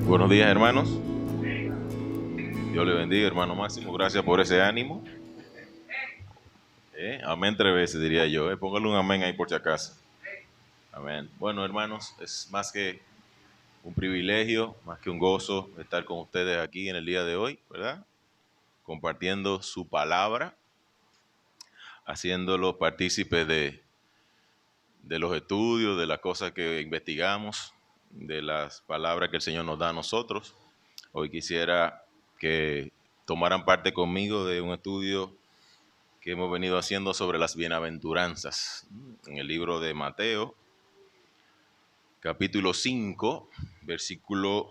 Buenos días, hermanos. Dios le bendiga, hermano Máximo. Gracias por ese ánimo. Amén 3 veces, diría yo. Póngale un amén ahí por si acaso. Amén. Bueno, hermanos, es más que un privilegio, más que un gozo estar con ustedes aquí en el día de hoy, ¿verdad? Compartiendo su palabra, haciéndolos partícipes de los estudios, de las cosas que investigamos, de las palabras que el Señor nos da a nosotros. Hoy quisiera que tomaran parte conmigo de un estudio que hemos venido haciendo sobre las bienaventuranzas. En el libro de Mateo, capítulo 5, versículo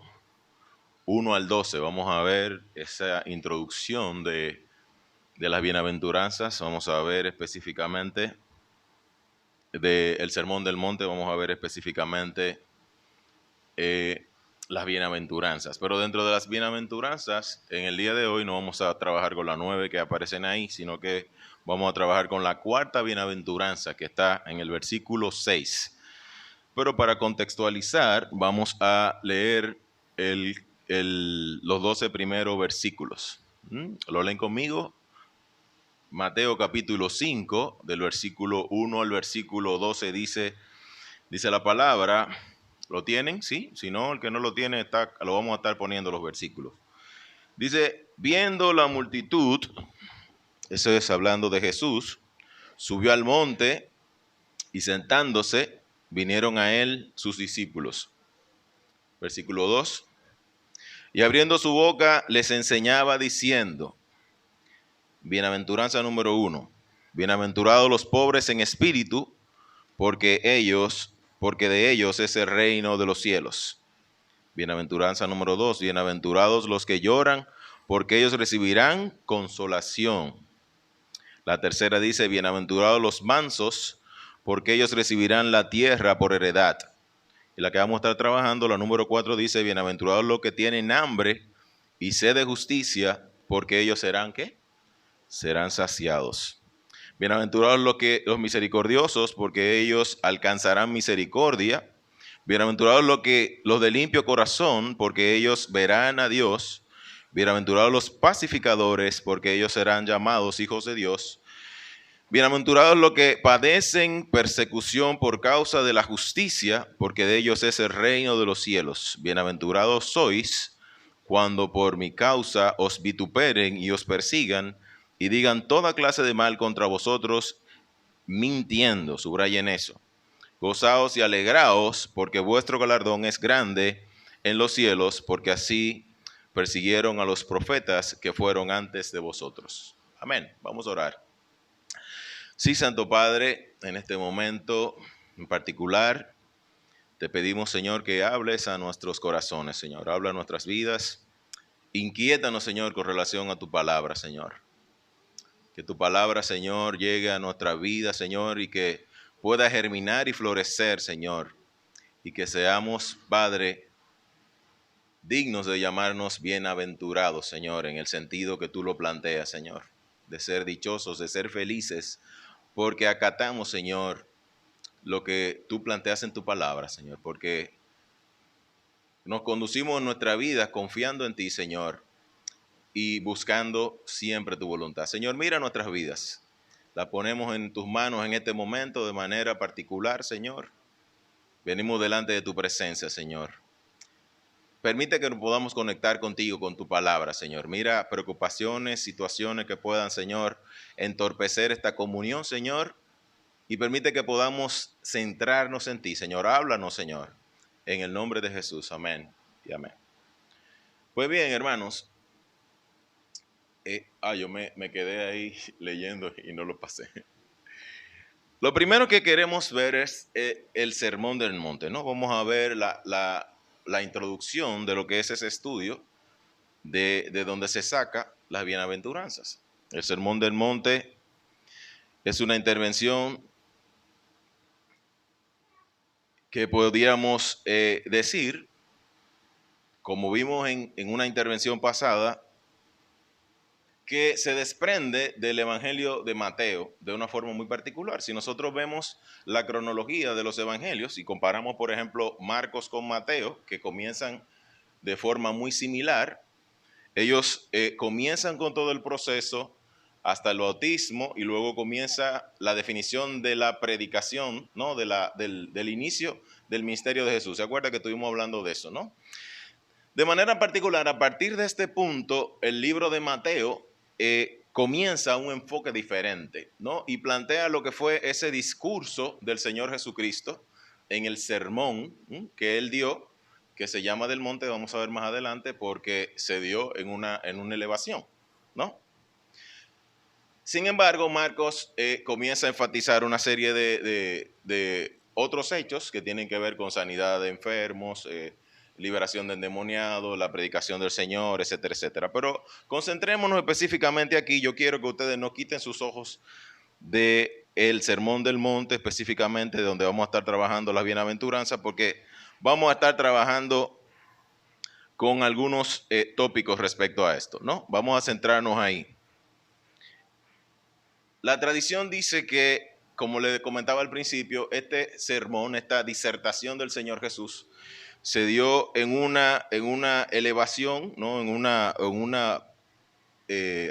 1 al 12, vamos a ver esa introducción de las bienaventuranzas. Vamos a ver específicamente del Sermón del Monte, vamos a ver específicamente las bienaventuranzas. Pero dentro de las bienaventuranzas, en el día de hoy no vamos a trabajar con las 9 que aparecen ahí, sino que vamos a trabajar con la cuarta bienaventuranza que está en el versículo 6. Pero para contextualizar, vamos a leer los 12 primeros versículos. ¿Lo leen conmigo? Mateo capítulo 5, del versículo 1 al versículo 12 dice la palabra. ¿Lo tienen? Sí. Si no, el que no lo tiene, lo vamos a estar poniendo los versículos. Dice, viendo la multitud, eso es hablando de Jesús, subió al monte y sentándose, vinieron a él sus discípulos. Versículo 2. Y abriendo su boca, les enseñaba diciendo, bienaventuranza número 1, bienaventurados los pobres en espíritu, porque de ellos es el reino de los cielos. Bienaventuranza número 2, bienaventurados los que lloran, porque ellos recibirán consolación. La tercera dice, bienaventurados los mansos, porque ellos recibirán la tierra por heredad. Y la que vamos a estar trabajando, la número 4 dice, bienaventurados los que tienen hambre y sed de justicia, porque ellos serán, ¿qué? Serán saciados. Bienaventurados los misericordiosos, porque ellos alcanzarán misericordia. Bienaventurados los de limpio corazón, porque ellos verán a Dios. Bienaventurados los pacificadores, porque ellos serán llamados hijos de Dios. Bienaventurados los que padecen persecución por causa de la justicia, porque de ellos es el reino de los cielos. Bienaventurados sois cuando por mi causa os vituperen y os persigan y digan toda clase de mal contra vosotros, mintiendo. Subrayen eso. Gozaos y alegraos, porque vuestro galardón es grande en los cielos, porque así persiguieron a los profetas que fueron antes de vosotros. Amén. Vamos a orar. Sí, Santo Padre, en este momento en particular, te pedimos, Señor, que hables a nuestros corazones, Señor. Habla a nuestras vidas. Inquiétanos, Señor, con relación a tu palabra, Señor. Que tu palabra, Señor, llegue a nuestra vida, Señor, y que pueda germinar y florecer, Señor. Y que seamos, Padre, dignos de llamarnos bienaventurados, Señor, en el sentido que tú lo planteas, Señor. De ser dichosos, de ser felices, porque acatamos, Señor, lo que tú planteas en tu palabra, Señor, porque nos conducimos en nuestra vida confiando en ti, Señor, y buscando siempre tu voluntad. Señor, mira nuestras vidas. La ponemos en tus manos en este momento de manera particular, Señor. Venimos delante de tu presencia, Señor. Permite que nos podamos conectar contigo, con tu palabra, Señor. Mira preocupaciones, situaciones que puedan, Señor, entorpecer esta comunión, Señor. Y permite que podamos centrarnos en ti, Señor. Háblanos, Señor. En el nombre de Jesús. Amén y amén. Pues bien, hermanos. Yo me quedé ahí leyendo y no lo pasé. Lo primero que queremos ver es el Sermón del Monte, ¿no? Vamos a ver la introducción de lo que es ese estudio de donde se saca las bienaventuranzas. El Sermón del Monte es una intervención que podríamos decir, como vimos en una intervención pasada, que se desprende del Evangelio de Mateo de una forma muy particular. Si nosotros vemos la cronología de los evangelios y comparamos, por ejemplo, Marcos con Mateo, que comienzan de forma muy similar. Ellos comienzan con todo el proceso hasta el bautismo y luego comienza la definición de la predicación, ¿no? Del inicio del ministerio de Jesús. ¿Se acuerda que estuvimos hablando de eso, no? De manera particular, a partir de este punto, el libro de Mateo comienza un enfoque diferente, ¿no? Y plantea lo que fue ese discurso del Señor Jesucristo en el sermón que él dio, que se llama del monte, vamos a ver más adelante, porque se dio en una elevación, ¿no? Sin embargo, Marcos comienza a enfatizar una serie de otros hechos que tienen que ver con sanidad de enfermos, liberación de endemoniados, la predicación del Señor, etcétera, etcétera. Pero concentrémonos específicamente aquí. Yo quiero que ustedes no quiten sus ojos del Sermón del Monte, específicamente donde vamos a estar trabajando las bienaventuranzas, porque vamos a estar trabajando con algunos tópicos respecto a esto, ¿no? Vamos a centrarnos ahí. La tradición dice que, como le comentaba al principio, este sermón, esta disertación del Señor Jesús, se dio en una elevación, ¿no? en una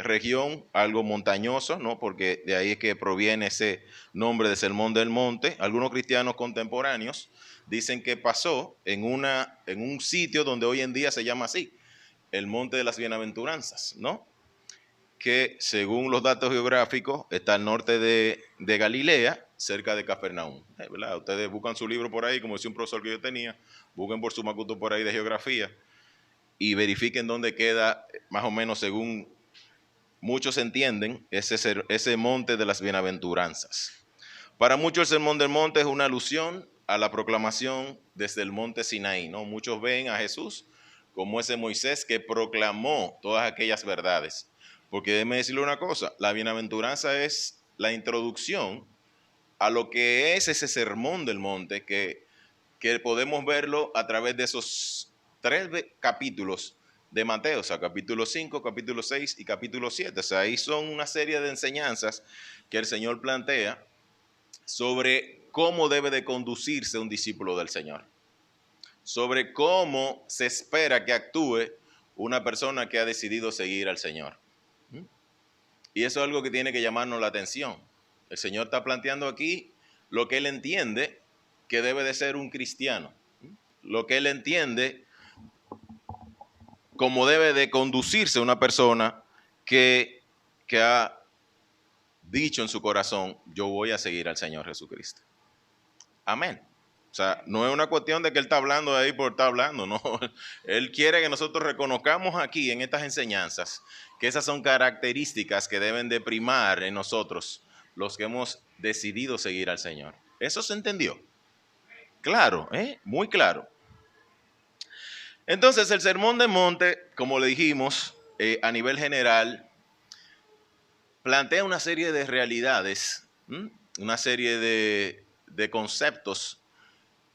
región algo montañosa, ¿no? Porque de ahí es que proviene ese nombre de Sermón del Monte. Algunos cristianos contemporáneos dicen que pasó en un sitio donde hoy en día se llama así, el Monte de las Bienaventuranzas, ¿no? Que según los datos geográficos está al norte de Galilea, cerca de Capernaum. ¿Verdad? Ustedes buscan su libro por ahí, como decía un profesor que yo tenía, busquen por su macuto por ahí de geografía y verifiquen dónde queda, más o menos según muchos entienden, ese monte de las bienaventuranzas. Para muchos el Sermón del Monte es una alusión a la proclamación desde el monte Sinaí, ¿no? Muchos ven a Jesús como ese Moisés que proclamó todas aquellas verdades. Porque déjeme decirle una cosa, la bienaventuranza es la introducción a lo que es ese sermón del monte, que podemos verlo a través de esos 3 capítulos de Mateo, o sea, capítulo 5, capítulo 6 y capítulo 7. O sea, ahí son una serie de enseñanzas que el Señor plantea sobre cómo debe de conducirse un discípulo del Señor, sobre cómo se espera que actúe una persona que ha decidido seguir al Señor. Y eso es algo que tiene que llamarnos la atención. El Señor está planteando aquí lo que Él entiende que debe de ser un cristiano, lo que Él entiende como debe de conducirse una persona que ha dicho en su corazón, yo voy a seguir al Señor Jesucristo. Amén. O sea, no es una cuestión de que Él está hablando de ahí por estar hablando, no. Él quiere que nosotros reconozcamos aquí en estas enseñanzas que esas son características que deben de primar en nosotros, los que hemos decidido seguir al Señor. ¿Eso se entendió? Claro, muy claro. Entonces, el Sermón del Monte, como le dijimos, a nivel general, plantea una serie de realidades, una serie de conceptos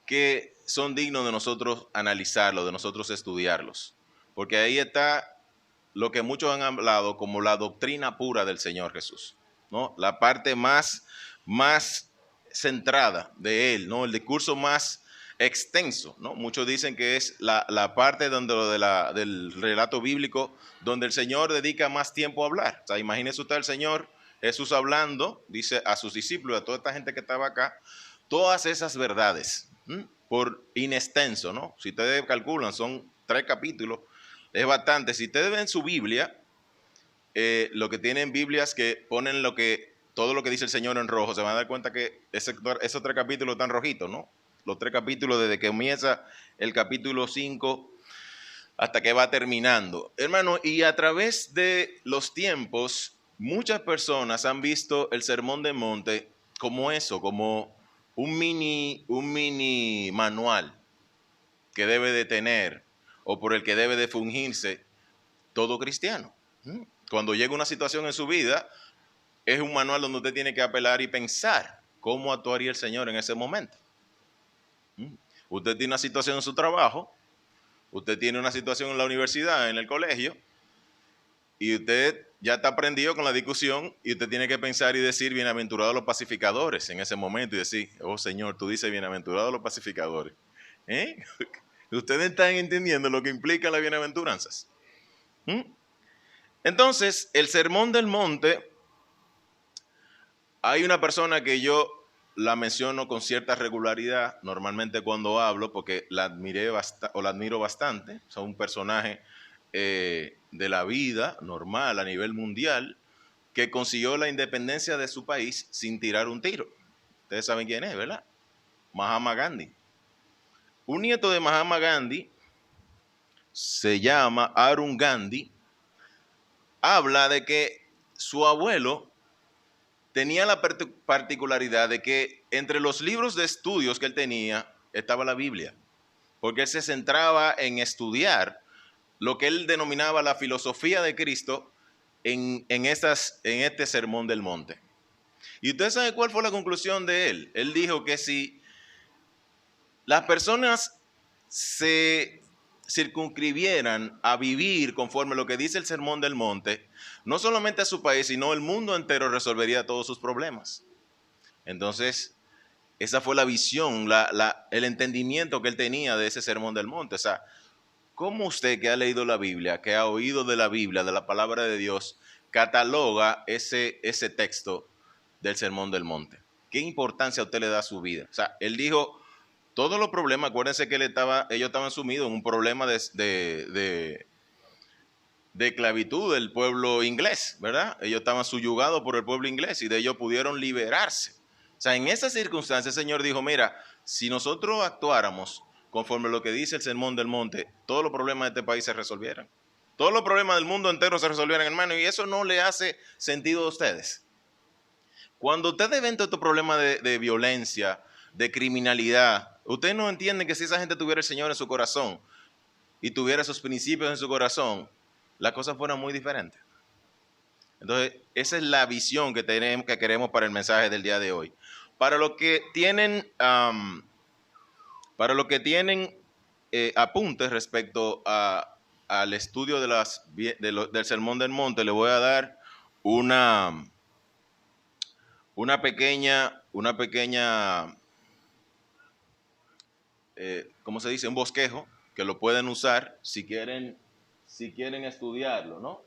que son dignos de nosotros analizarlos, de nosotros estudiarlos. Porque ahí está lo que muchos han hablado como la doctrina pura del Señor Jesús, ¿no? La parte más centrada de Él, ¿no? El discurso más extenso, ¿no? Muchos dicen que es la parte del relato bíblico donde el Señor dedica más tiempo a hablar. O sea, imagínese usted al Señor Jesús hablando, dice a sus discípulos, a toda esta gente que estaba acá, todas esas verdades, por inextenso, ¿no? Si ustedes calculan, son 3 capítulos, es bastante. Si ustedes ven su Biblia, lo que tienen Biblias que ponen todo lo que dice el Señor en rojo, se van a dar cuenta que esos 3 capítulos están rojitos, ¿no? Los 3 capítulos desde que comienza el capítulo 5 hasta que va terminando. Hermano, y a través de los tiempos, muchas personas han visto el Sermón del Monte como eso, como un mini manual que debe de tener o por el que debe de fungirse todo cristiano. Cuando llega una situación en su vida, es un manual donde usted tiene que apelar y pensar cómo actuaría el Señor en ese momento. Usted tiene una situación en su trabajo, usted tiene una situación en la universidad, en el colegio, y usted ya está aprendido con la discusión y usted tiene que pensar y decir, bienaventurados los pacificadores en ese momento y decir, oh Señor, tú dices bienaventurados los pacificadores. Ustedes están entendiendo lo que implica las bienaventuranzas. ¿Mm? Entonces, el Sermón del Monte, hay una persona que yo la menciono con cierta regularidad, normalmente cuando hablo, porque la admiro bastante. Es un personaje de la vida normal a nivel mundial que consiguió la independencia de su país sin tirar un tiro. Ustedes saben quién es, ¿verdad? Mahatma Gandhi. Un nieto de Mahatma Gandhi se llama Arun Gandhi. Habla de que su abuelo tenía la particularidad de que entre los libros de estudios que él tenía estaba la Biblia, porque él se centraba en estudiar lo que él denominaba la filosofía de Cristo en este sermón del monte. ¿Y usted sabe cuál fue la conclusión de él? Él dijo que si las personas se circunscribieran a vivir conforme lo que dice el Sermón del Monte, no solamente a su país, sino el mundo entero resolvería todos sus problemas. Entonces, esa fue la visión, el entendimiento que él tenía de ese Sermón del Monte. O sea, ¿cómo usted que ha leído la Biblia, que ha oído de la Biblia, de la palabra de Dios, cataloga ese texto del Sermón del Monte? ¿Qué importancia usted le da a su vida? O sea, él dijo, todos los problemas, acuérdense que ellos estaban sumidos en un problema de esclavitud del pueblo inglés, ¿verdad? Ellos estaban subyugados por el pueblo inglés y de ellos pudieron liberarse. O sea, en esas circunstancias el Señor dijo, mira, si nosotros actuáramos conforme a lo que dice el Sermón del Monte, todos los problemas de este país se resolvieran. Todos los problemas del mundo entero se resolvieran, hermano, y eso no le hace sentido a ustedes. Cuando ustedes ven todo este problema de violencia, de criminalidad, ustedes no entienden que si esa gente tuviera el Señor en su corazón y tuviera esos principios en su corazón, las cosas fueran muy diferentes. Entonces, esa es la visión que queremos para el mensaje del día de hoy. Para los que tienen, apuntes respecto al estudio del Sermón del Monte, le voy a dar una pequeña ¿cómo se dice? Un bosquejo que lo pueden usar si quieren estudiarlo, ¿no?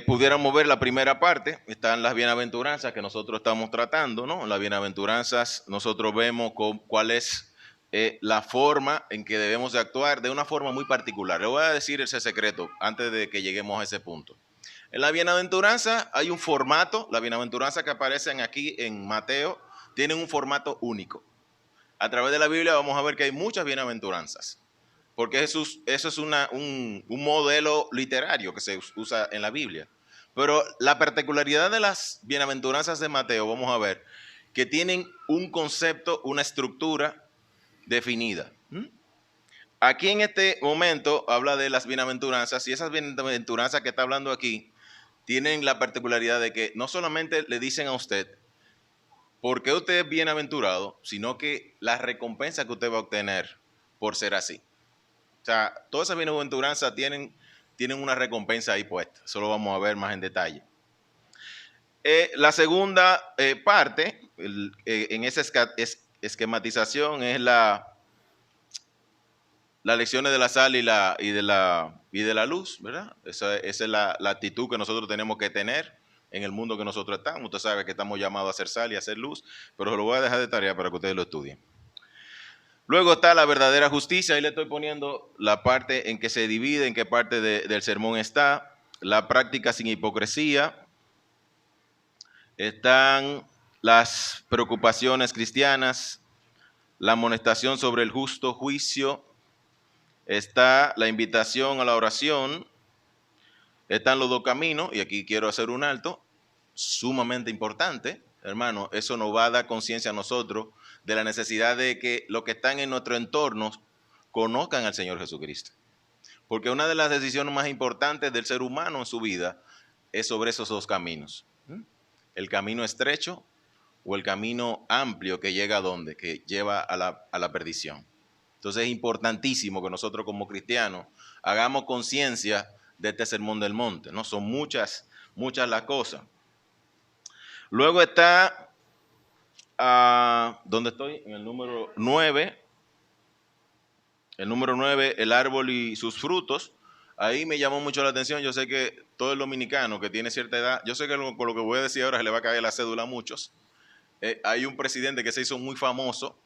Pudiéramos ver la primera parte, están las bienaventuranzas que nosotros estamos tratando, ¿no? Las bienaventuranzas, nosotros vemos cuál es la forma en que debemos de actuar de una forma muy particular. Le voy a decir ese secreto antes de que lleguemos a ese punto. En la bienaventuranza hay un formato, las bienaventuranzas que aparecen aquí en Mateo tienen un formato único. A través de la Biblia vamos a ver que hay muchas bienaventuranzas, porque eso es un modelo literario que se usa en la Biblia. Pero la particularidad de las bienaventuranzas de Mateo, vamos a ver, que tienen un concepto, una estructura definida. Aquí en este momento habla de las bienaventuranzas, y esas bienaventuranzas que está hablando aquí tienen la particularidad de que no solamente le dicen a usted por qué usted es bienaventurado, sino que la recompensa que usted va a obtener por ser así. O sea, todas esas bienaventuranzas tienen una recompensa ahí puesta. Eso lo vamos a ver más en detalle. La segunda parte, en esa esquematización, es las lecciones de la sal y de la luz, ¿verdad? Esa es la actitud que nosotros tenemos que tener en el mundo que nosotros estamos. Usted sabe que estamos llamados a hacer sal y a hacer luz, pero se lo voy a dejar de tarea para que ustedes lo estudien. Luego está la verdadera justicia. Ahí le estoy poniendo la parte en que se divide, en qué parte del sermón está. La práctica sin hipocresía. Están las preocupaciones cristianas, la amonestación sobre el justo juicio. Está la invitación a la oración. Están los dos caminos, y aquí quiero hacer un alto, sumamente importante, hermano. Eso nos va a dar conciencia a nosotros de la necesidad de que los que están en nuestro entorno conozcan al Señor Jesucristo. Porque una de las decisiones más importantes del ser humano en su vida es sobre esos dos caminos. El camino estrecho o el camino amplio que llega a dónde, que lleva a la perdición. Entonces es importantísimo que nosotros como cristianos hagamos conciencia de este sermón del monte, ¿no? Son muchas las cosas. Luego está, ¿dónde estoy? En el número 9, El número 9, el árbol y sus frutos. Ahí me llamó mucho la atención. Yo sé que todo el dominicano que tiene cierta edad, yo sé que con lo que voy a decir ahora se le va a caer la cédula a muchos. Hay un presidente que se hizo muy famoso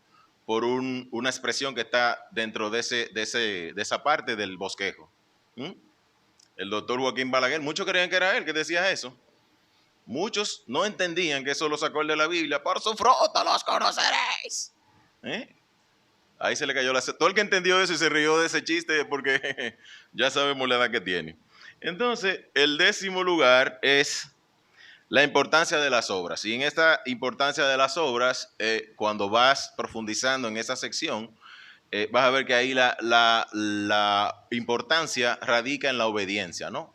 por una expresión que está dentro de esa parte del bosquejo. ¿Mm? El doctor Joaquín Balaguer, muchos creían que era él que decía eso. Muchos no entendían que eso lo sacó él de la Biblia. Por su fruto los conoceréis. Ahí se le cayó la... Todo el que entendió eso y se rió de ese chiste porque ya sabemos la edad que tiene. Entonces, el 10º lugar es la importancia de las obras. Y en esta importancia de las obras, cuando vas profundizando en esa sección, vas a ver que ahí la importancia radica en la obediencia, ¿no?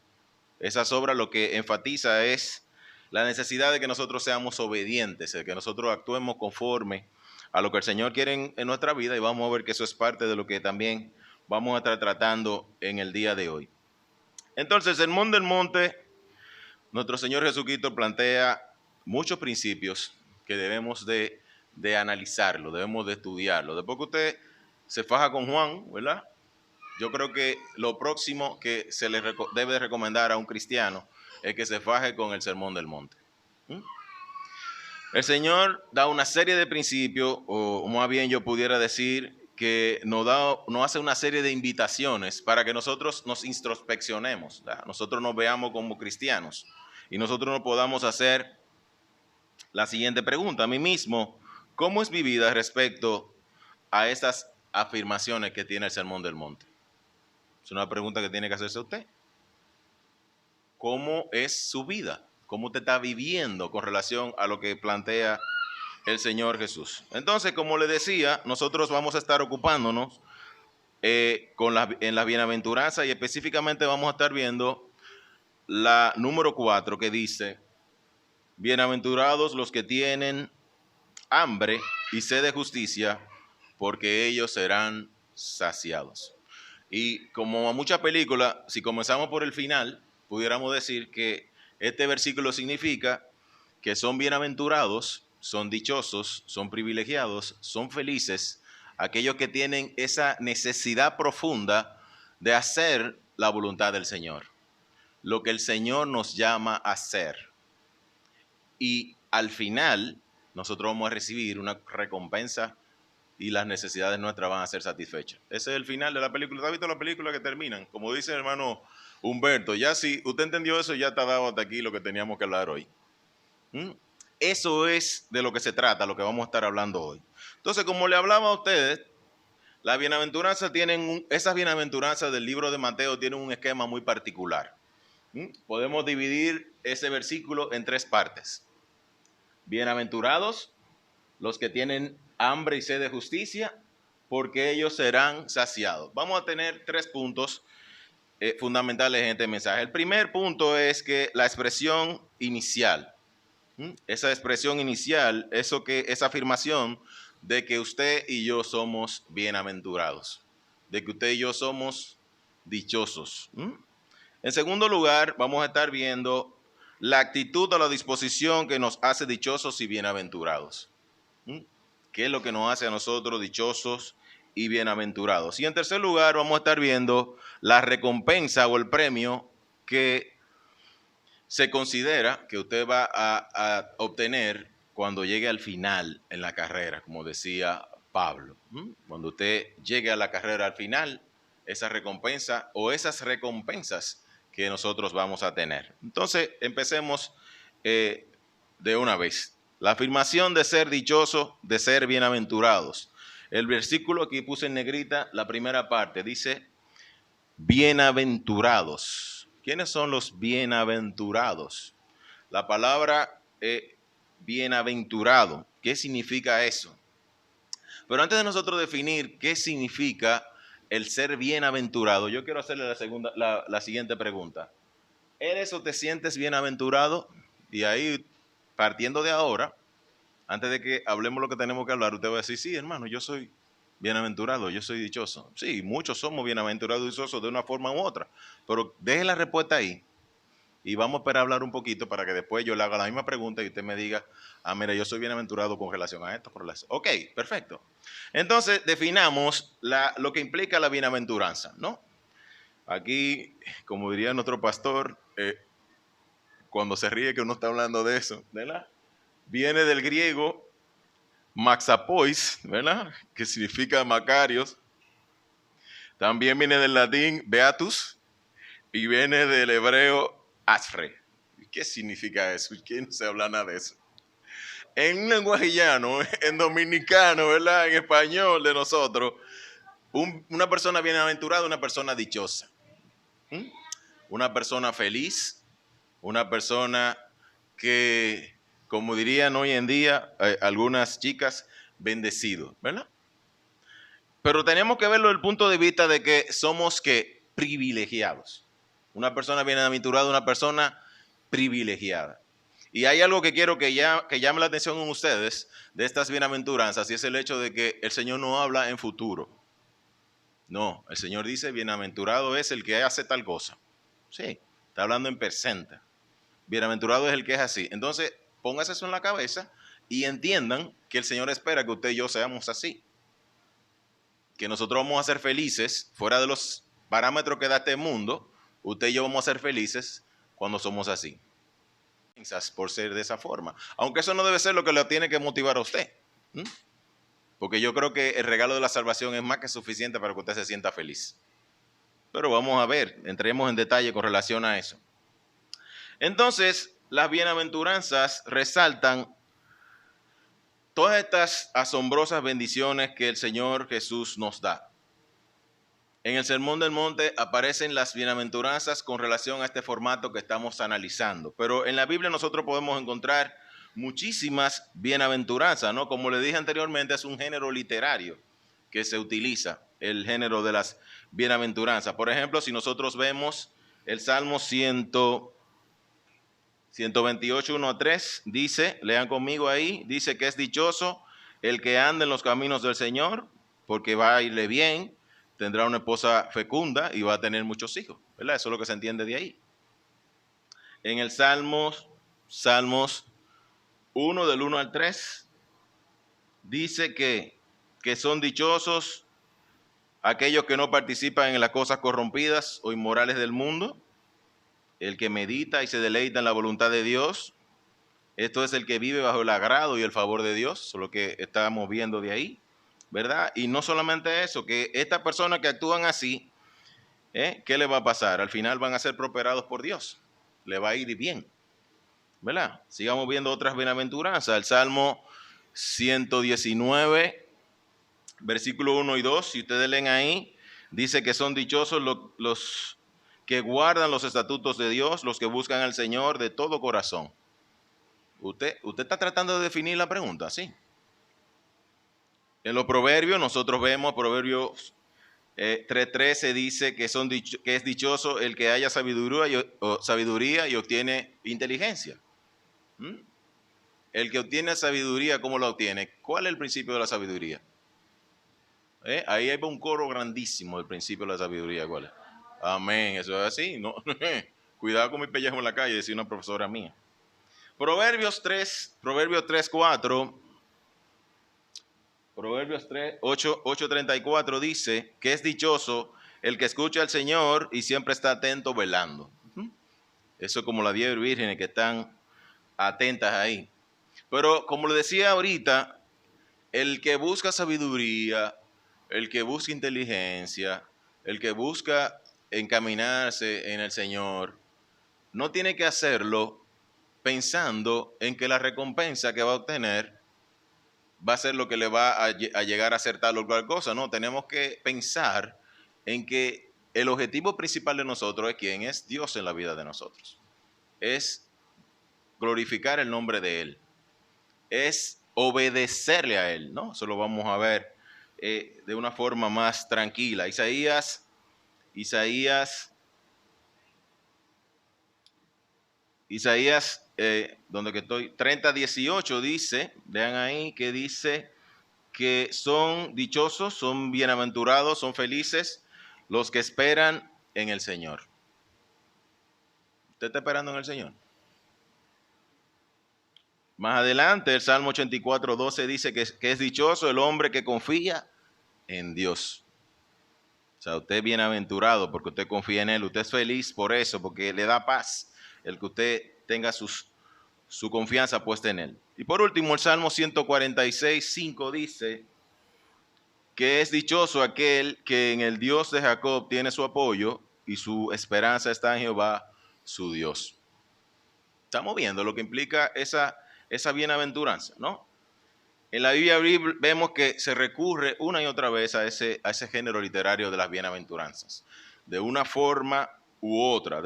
Esas obras lo que enfatiza es la necesidad de que nosotros seamos obedientes, de que nosotros actuemos conforme a lo que el Señor quiere en nuestra vida, y vamos a ver que eso es parte de lo que también vamos a estar tratando en el día de hoy. Entonces, el Sermón del Monte, nuestro Señor Jesucristo plantea muchos principios que debemos de analizarlo, debemos de estudiarlo. Después que usted se faja con Juan, ¿verdad? Yo creo que lo próximo que se le debe recomendar a un cristiano es que se faje con el Sermón del Monte. El Señor da una serie de principios, o más bien yo pudiera decir que nos hace una serie de invitaciones para que nosotros nos introspeccionemos, ¿verdad? Nosotros nos veamos como cristianos y nosotros nos podamos hacer la siguiente pregunta a mí mismo: ¿cómo es mi vida respecto a estas afirmaciones que tiene el Sermón del Monte? Es una pregunta que tiene que hacerse usted. ¿Cómo es su vida? ¿Cómo usted está viviendo con relación a lo que plantea el Señor Jesús? Entonces, como le decía, nosotros vamos a estar ocupándonos en la bienaventuranza, y específicamente vamos a estar viendo la número 4 que dice: bienaventurados los que tienen hambre y sed de justicia, porque ellos serán saciados. Y como a muchas películas, si comenzamos por el final, pudiéramos decir que este versículo significa que son bienaventurados, son dichosos, son privilegiados, son felices aquellos que tienen esa necesidad profunda de hacer la voluntad del Señor, lo que el Señor nos llama a hacer. Y al final nosotros vamos a recibir una recompensa y las necesidades nuestras van a ser satisfechas. Ese es el final de la película. ¿Has visto la película que terminan? Como dice el hermano Humberto, ya si usted entendió eso, ya está dado hasta aquí lo que teníamos que hablar hoy. Eso es de lo que se trata, lo que vamos a estar hablando hoy. Entonces, como le hablaba a ustedes, las bienaventuranzas esas bienaventuranzas del libro de Mateo tienen un esquema muy particular. Podemos dividir ese versículo en 3 partes. Bienaventurados los que tienen hambre y sed de justicia, porque ellos serán saciados. Vamos a tener 3 puntos fundamentales en este mensaje. El primer punto es que la expresión inicial, esa expresión inicial, esa afirmación de que usted y yo somos bienaventurados, de que usted y yo somos dichosos. En segundo lugar, vamos a estar viendo la actitud o la disposición que nos hace dichosos y bienaventurados. ¿Qué es lo que nos hace a nosotros dichosos y bienaventurados? Y en tercer lugar, vamos a estar viendo la recompensa o el premio que se considera que usted va a obtener cuando llegue al final en la carrera, como decía Pablo. Cuando usted llegue a la carrera al final, esa recompensa o esas recompensas que nosotros vamos a tener. Entonces, empecemos de una vez. La afirmación de ser dichoso, de ser bienaventurados. El versículo aquí puse en negrita, la primera parte, dice: bienaventurados. ¿Quiénes son los bienaventurados? La palabra bienaventurado, ¿qué significa eso? Pero antes de nosotros definir qué significa el ser bienaventurado, yo quiero hacerle la siguiente pregunta. ¿Eres o te sientes bienaventurado? Y ahí, partiendo de ahora, antes de que hablemos lo que tenemos que hablar, usted va a decir: sí, hermano, yo soy bienaventurado, yo soy dichoso. Sí, muchos somos bienaventurados y dichosos de una forma u otra, pero deje la respuesta ahí. Y vamos a esperar a hablar un poquito para que después yo le haga la misma pregunta y usted me diga, mira, yo soy bienaventurado con relación a esto. Ok, perfecto. Entonces, definamos lo que implica la bienaventuranza, ¿no? Aquí, como diría nuestro pastor, cuando se ríe que uno está hablando de eso, ¿verdad? Viene del griego maxapois, ¿verdad? Que significa Macarios. También viene del latín beatus y viene del hebreo asre. ¿Qué significa eso? ¿Quién se habla nada de eso? En un lenguaje llano, en dominicano, ¿verdad? En español de nosotros, una persona bienaventurada, una persona dichosa. ¿Mm? Una persona feliz, una persona que, como dirían hoy en día algunas chicas, bendecido, ¿verdad? Pero tenemos que verlo desde el punto de vista de que somos que privilegiados. Una persona bienaventurada, una persona privilegiada. Y hay algo que quiero que llame la atención en ustedes de estas bienaventuranzas, y es el hecho de que el Señor no habla en futuro. No, el Señor dice, bienaventurado es el que hace tal cosa. Sí, está hablando en presente. Bienaventurado es el que es así. Entonces, póngase eso en la cabeza y entiendan que el Señor espera que usted y yo seamos así. Que nosotros vamos a ser felices fuera de los parámetros que da este mundo. Usted y yo vamos a ser felices cuando somos así. Por ser de esa forma. Aunque eso no debe ser lo que le tiene que motivar a usted. ¿Mm? Porque yo creo que el regalo de la salvación es más que suficiente para que usted se sienta feliz. Pero vamos a ver, entremos en detalle con relación a eso. Entonces, las bienaventuranzas resaltan todas estas asombrosas bendiciones que el Señor Jesús nos da. En el Sermón del Monte aparecen las bienaventuranzas con relación a este formato que estamos analizando. Pero en la Biblia nosotros podemos encontrar muchísimas bienaventuranzas, ¿no? Como le dije anteriormente, es un género literario que se utiliza, el género de las bienaventuranzas. Por ejemplo, si nosotros vemos el Salmo 128, 1 a 3, dice, lean conmigo ahí, dice que es dichoso el que anda en los caminos del Señor, porque va a irle bien, tendrá una esposa fecunda y va a tener muchos hijos, ¿verdad? Eso es lo que se entiende de ahí. En el Salmos 1 del 1 al 3, dice que son dichosos aquellos que no participan en las cosas corrompidas o inmorales del mundo, el que medita y se deleita en la voluntad de Dios. Esto es el que vive bajo el agrado y el favor de Dios, lo que estábamos viendo de ahí, ¿verdad? Y no solamente eso, que estas personas que actúan así, ¿qué le va a pasar? Al final van a ser prosperados por Dios, le va a ir bien, ¿verdad? Sigamos viendo otras bienaventuranzas. El Salmo 119, versículo 1 y 2, si ustedes leen ahí, dice que son dichosos los que guardan los estatutos de Dios, los que buscan al Señor de todo corazón. Usted está tratando de definir la pregunta, ¿sí? En los proverbios, nosotros vemos, Proverbios 3:13 dice que es dichoso el que haya sabiduría y obtiene inteligencia. ¿Mm? El que obtiene sabiduría, ¿cómo la obtiene? ¿Cuál es el principio de la sabiduría? Ahí hay un coro grandísimo del principio de la sabiduría. ¿Cuál es? Amén, eso es así. No, cuidado con mi pellejo en la calle, decía una profesora mía. Proverbios 3:4. Proverbios 8:34 dice que es dichoso el que escucha al Señor y siempre está atento velando. Eso es como las 10 vírgenes que están atentas ahí. Pero como le decía ahorita, el que busca sabiduría, el que busca inteligencia, el que busca encaminarse en el Señor, no tiene que hacerlo pensando en que la recompensa que va a obtener va a ser lo que le va a llegar a ser tal o cual cosa, no, tenemos que pensar en que el objetivo principal de nosotros es quién es Dios en la vida de nosotros, es glorificar el nombre de Él, es obedecerle a Él, ¿no? Eso lo vamos a ver de una forma más tranquila. Isaías donde que estoy, 30:18 dice, vean ahí que dice que son dichosos, son bienaventurados, son felices los que esperan en el Señor. ¿Usted está esperando en el Señor? Más adelante, el Salmo 84:12 dice que es dichoso el hombre que confía en Dios. O sea, usted es bienaventurado porque usted confía en Él. Usted es feliz por eso, porque le da paz el que usted tenga su confianza puesta en Él. Y por último, el Salmo 146:5 dice que es dichoso aquel que en el Dios de Jacob tiene su apoyo y su esperanza está en Jehová, su Dios. Estamos viendo lo que implica esa bienaventuranza, ¿no? En la Biblia vemos que se recurre una y otra vez a ese género literario de las bienaventuranzas. De una forma u otra,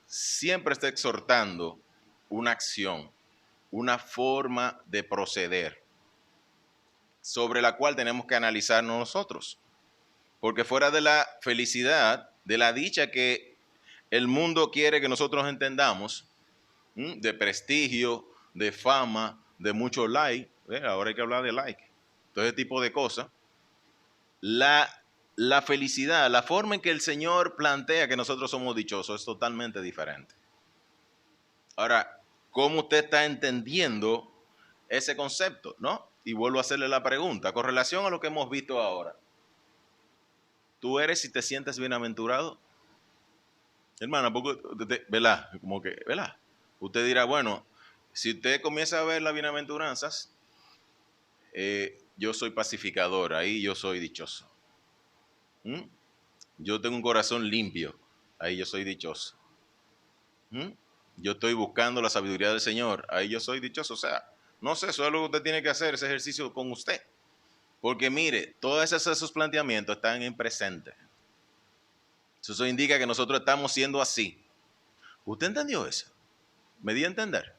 siempre está exhortando una acción, una forma de proceder, sobre la cual tenemos que analizarnos nosotros. Porque fuera de la felicidad, de la dicha que el mundo quiere que nosotros entendamos, de prestigio, de fama, de mucho like, ahora hay que hablar de like, todo ese tipo de cosas, la felicidad, la forma en que el Señor plantea que nosotros somos dichosos es totalmente diferente. Ahora, ¿cómo usted está entendiendo ese concepto, no? Y vuelvo a hacerle la pregunta, con relación a lo que hemos visto ahora, ¿tú eres y te sientes bienaventurado? Hermana, ¿verdad? Como que, ¿verdad? Usted dirá, bueno, si usted comienza a ver las bienaventuranzas, yo soy pacificador, ahí yo soy dichoso. Yo tengo un corazón limpio, ahí yo soy dichoso. Yo estoy buscando la sabiduría del Señor, ahí yo soy dichoso. O sea, no sé, eso es lo que usted tiene que hacer, ese ejercicio con usted. Porque mire, todos esos planteamientos están en presente. Eso indica que nosotros estamos siendo así. ¿Usted entendió eso? ¿Me di a entender?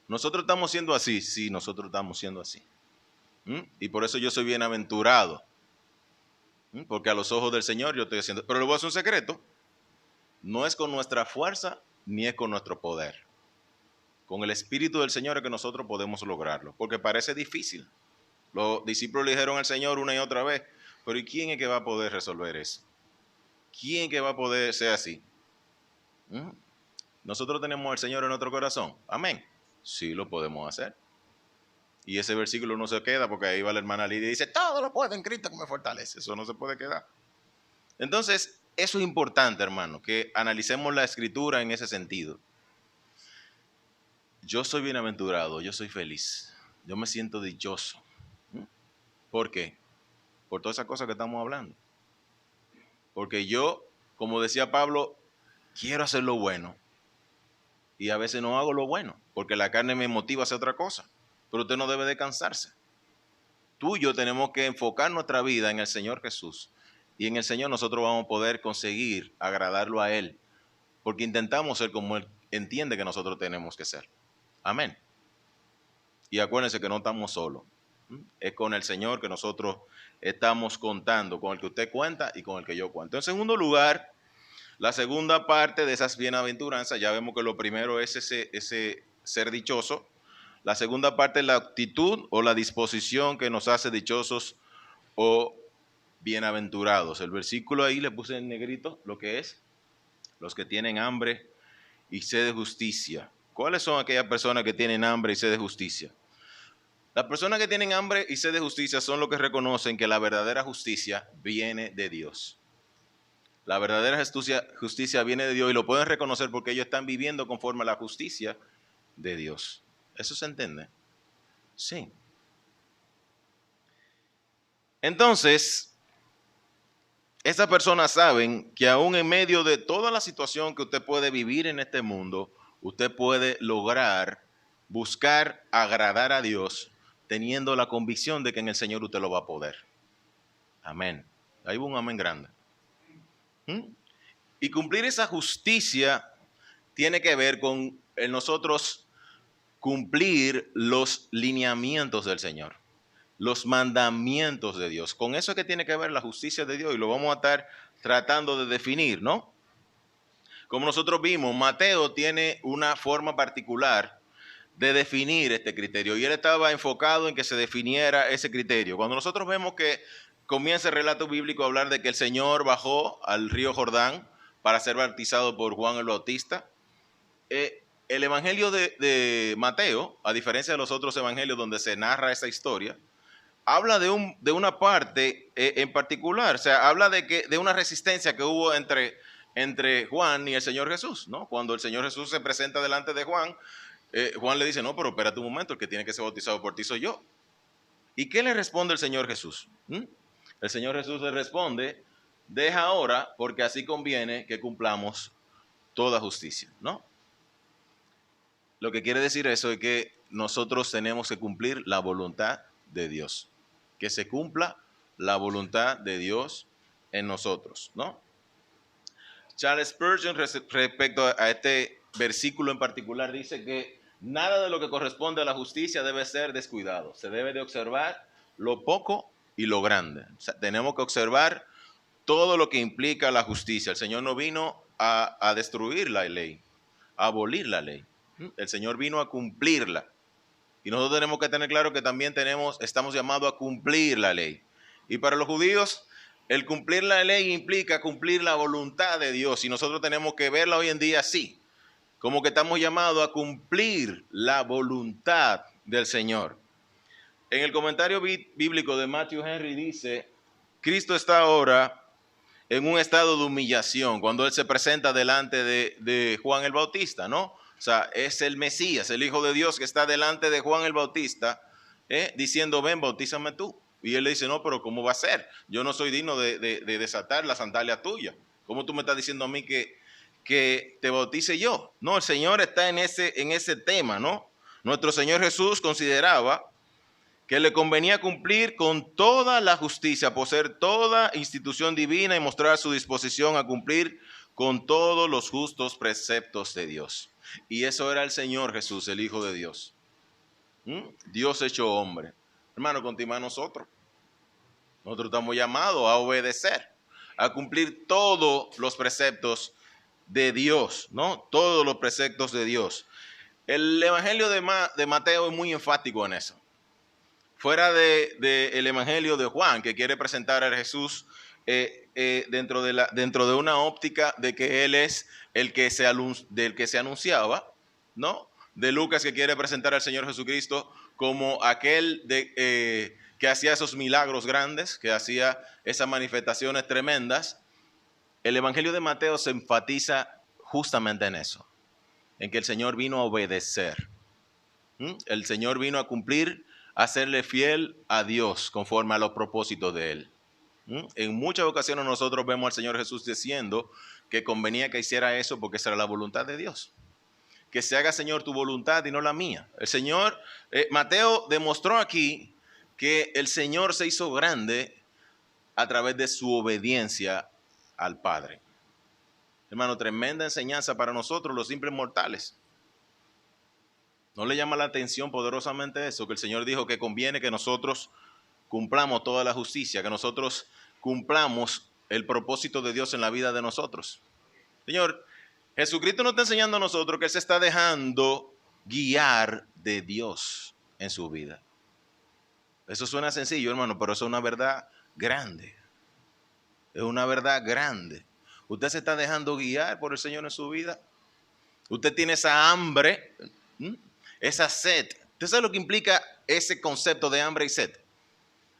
Nosotros estamos siendo así, sí, nosotros estamos siendo así. Y por eso yo soy bienaventurado. Porque a los ojos del Señor yo estoy haciendo. Pero le voy a hacer un secreto. No es con nuestra fuerza ni es con nuestro poder. Con el Espíritu del Señor es que nosotros podemos lograrlo. Porque parece difícil. Los discípulos le dijeron al Señor una y otra vez, pero ¿y quién es que va a poder resolver eso? ¿Quién es que va a poder ser así? Nosotros tenemos al Señor en nuestro corazón. Amén. Sí, lo podemos hacer. Y ese versículo no se queda porque ahí va la hermana Lidia y dice, todo lo puedo en Cristo que me fortalece. Eso no se puede quedar. Entonces, eso es importante, hermano, que analicemos la Escritura en ese sentido. Yo soy bienaventurado, yo soy feliz, yo me siento dichoso. ¿Por qué? Por todas esas cosas que estamos hablando. Porque yo, como decía Pablo, quiero hacer lo bueno y a veces no hago lo bueno porque la carne me motiva a hacer otra cosa. Pero usted no debe de cansarse. Tú y yo tenemos que enfocar nuestra vida en el Señor Jesús. Y en el Señor nosotros vamos a poder conseguir agradarlo a Él. Porque intentamos ser como Él entiende que nosotros tenemos que ser. Amén. Y acuérdense que no estamos solos. Es con el Señor que nosotros estamos contando, con el que usted cuenta y con el que yo cuento. En segundo lugar, la segunda parte de esas bienaventuranzas, ya vemos que lo primero es ese ser dichoso. La segunda parte es la actitud o la disposición que nos hace dichosos o bienaventurados. El versículo ahí le puse en negrito lo que es: los que tienen hambre y sed de justicia. ¿Cuáles son aquellas personas que tienen hambre y sed de justicia? Las personas que tienen hambre y sed de justicia son los que reconocen que la verdadera justicia viene de Dios. La verdadera justicia viene de Dios y lo pueden reconocer porque ellos están viviendo conforme a la justicia de Dios. ¿Eso se entiende? Sí. Entonces, estas personas saben que aún en medio de toda la situación que usted puede vivir en este mundo, usted puede lograr buscar agradar a Dios teniendo la convicción de que en el Señor usted lo va a poder. Amén. Ahí hubo un amén grande. Y cumplir esa justicia tiene que ver con nosotros cumplir los lineamientos del Señor, los mandamientos de Dios. Con eso es que tiene que ver la justicia de Dios y lo vamos a estar tratando de definir, ¿no? Como nosotros vimos, Mateo tiene una forma particular de definir este criterio y él estaba enfocado en que se definiera ese criterio. Cuando nosotros vemos que comienza el relato bíblico a hablar de que el Señor bajó al río Jordán para ser bautizado por Juan el Bautista. El Evangelio de Mateo, a diferencia de los otros evangelios donde se narra esa historia, habla de una parte en particular, o sea, habla de una resistencia que hubo entre Juan y el Señor Jesús, ¿no? Cuando el Señor Jesús se presenta delante de Juan, Juan le dice, no, pero espérate un momento, el que tiene que ser bautizado por ti soy yo. ¿Y qué le responde el Señor Jesús? El Señor Jesús le responde, deja ahora, porque así conviene que cumplamos toda justicia, ¿no? Lo que quiere decir eso es que nosotros tenemos que cumplir la voluntad de Dios. Que se cumpla la voluntad de Dios en nosotros, ¿no? Charles Spurgeon, respecto a este versículo en particular, dice que nada de lo que corresponde a la justicia debe ser descuidado. Se debe de observar lo poco y lo grande. O sea, tenemos que observar todo lo que implica la justicia. El Señor no vino a destruir la ley, a abolir la ley. El Señor vino a cumplirla. Y nosotros tenemos que tener claro que también estamos llamados a cumplir la ley. Y para los judíos, el cumplir la ley implica cumplir la voluntad de Dios. Y nosotros tenemos que verla hoy en día así, como que estamos llamados a cumplir la voluntad del Señor. En el comentario bíblico de Matthew Henry dice, Cristo está ahora en un estado de humillación cuando Él se presenta delante de Juan el Bautista, ¿no? O sea, es el Mesías, el Hijo de Dios que está delante de Juan el Bautista, diciendo, ven, bautízame tú. Y él le dice, no, pero ¿cómo va a ser? Yo no soy digno de desatar la sandalia tuya. ¿Cómo tú me estás diciendo a mí que te bautice yo? No, el Señor está en ese tema, ¿no? Nuestro Señor Jesús consideraba que le convenía cumplir con toda la justicia, poseer toda institución divina y mostrar su disposición a cumplir con todos los justos preceptos de Dios. Y eso era el Señor Jesús, el Hijo de Dios. Dios hecho hombre. Hermano, continúa nosotros. Nosotros estamos llamados a obedecer, a cumplir todos los preceptos de Dios, ¿no? Todos los preceptos de Dios. El Evangelio de Mateo es muy enfático en eso. Fuera del Evangelio de Juan, que quiere presentar a Jesús dentro de una óptica de que Él es del que se anunciaba, ¿no? De Lucas, que quiere presentar al Señor Jesucristo como aquel que hacía esos milagros grandes, que hacía esas manifestaciones tremendas. El Evangelio de Mateo se enfatiza justamente en eso, en que el Señor vino a obedecer. El Señor vino a cumplir, a serle fiel a Dios conforme a los propósitos de Él. En muchas ocasiones nosotros vemos al Señor Jesús diciendo que convenía que hiciera eso porque esa era la voluntad de Dios. Que se haga, Señor, tu voluntad y no la mía. El Señor, Mateo demostró aquí que el Señor se hizo grande a través de su obediencia al Padre. Hermano, tremenda enseñanza para nosotros, los simples mortales. ¿No le llama la atención poderosamente eso? Que el Señor dijo que conviene que nosotros cumplamos toda la justicia, que nosotros cumplamos el propósito de Dios en la vida de nosotros. Señor, Jesucristo nos está enseñando a nosotros que Él se está dejando guiar de Dios en su vida. Eso suena sencillo, hermano, pero eso es una verdad grande. Es una verdad grande. Usted se está dejando guiar por el Señor en su vida. Usted tiene esa hambre, esa sed. ¿Usted sabe lo que implica ese concepto de hambre y sed?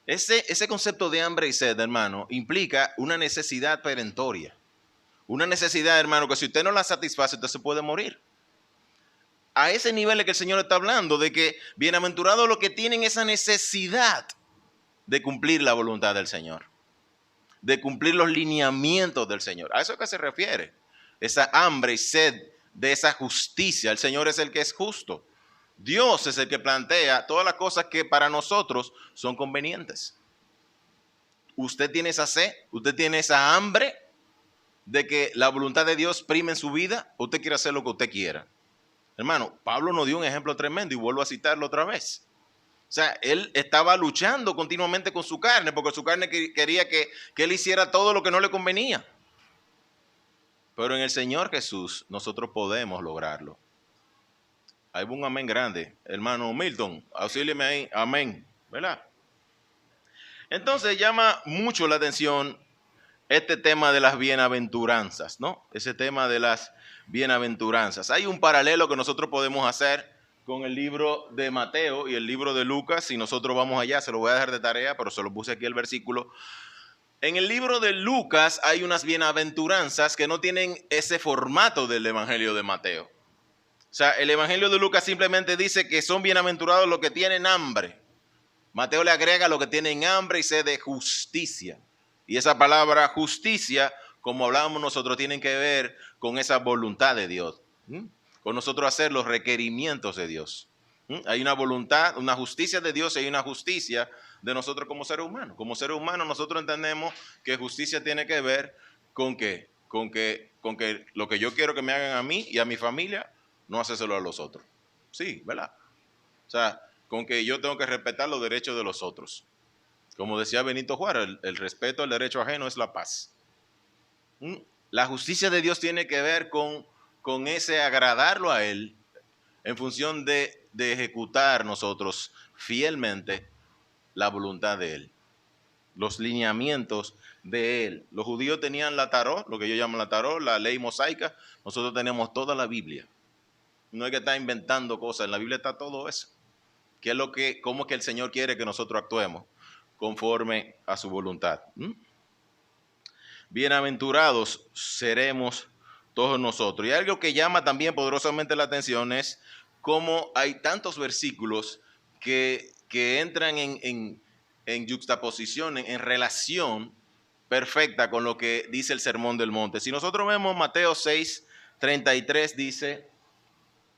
Ese concepto de hambre y sed, hermano, implica una necesidad perentoria. Una necesidad, hermano, que si usted no la satisface, usted se puede morir. A ese nivel es que el Señor está hablando, de que bienaventurados los que tienen esa necesidad de cumplir la voluntad del Señor, de cumplir los lineamientos del Señor. A eso es que se refiere, esa hambre y sed de esa justicia. El Señor es el que es justo. Dios es el que plantea todas las cosas que para nosotros son convenientes. Usted tiene esa sed, usted tiene esa hambre de que la voluntad de Dios prime en su vida, o usted quiere hacer lo que usted quiera. Hermano, Pablo nos dio un ejemplo tremendo y vuelvo a citarlo otra vez. O sea, él estaba luchando continuamente con su carne, porque su carne quería que él hiciera todo lo que no le convenía. Pero en el Señor Jesús nosotros podemos lograrlo. Hay un amén grande. Hermano Milton, auxílieme ahí. Amén. ¿Verdad? Entonces llama mucho la atención este tema de las bienaventuranzas, ¿no? Ese tema de las bienaventuranzas. Hay un paralelo que nosotros podemos hacer con el libro de Mateo y el libro de Lucas. Si nosotros vamos allá, se lo voy a dejar de tarea, pero se lo puse aquí el versículo. En el libro de Lucas hay unas bienaventuranzas que no tienen ese formato del Evangelio de Mateo. O sea, el Evangelio de Lucas simplemente dice que son bienaventurados los que tienen hambre. Mateo le agrega los que tienen hambre y sed de justicia. Y esa palabra justicia, como hablábamos nosotros, tienen que ver con esa voluntad de Dios. Con nosotros hacer los requerimientos de Dios. Hay una voluntad, una justicia de Dios y hay una justicia de nosotros como seres humanos. Como seres humanos nosotros entendemos que justicia tiene que ver con que, lo que yo quiero que me hagan a mí y a mi familia, no hacérselo a los otros. Sí, ¿verdad? O sea, con que yo tengo que respetar los derechos de los otros. Como decía Benito Juárez, el respeto al derecho ajeno es la paz. La justicia de Dios tiene que ver con ese agradarlo a Él en función de ejecutar nosotros fielmente la voluntad de Él, los lineamientos de Él. Los judíos tenían la tarot, lo que ellos llaman la tarot, la ley mosaica. Nosotros tenemos toda la Biblia. No hay que estar inventando cosas, en la Biblia está todo eso. ¿Qué es cómo es que el Señor quiere que nosotros actuemos conforme a su voluntad? Bienaventurados seremos todos nosotros. Y algo que llama también poderosamente la atención es cómo hay tantos versículos que entran en yuxtaposición, en relación perfecta con lo que dice el Sermón del Monte. Si nosotros vemos Mateo 6:33 dice,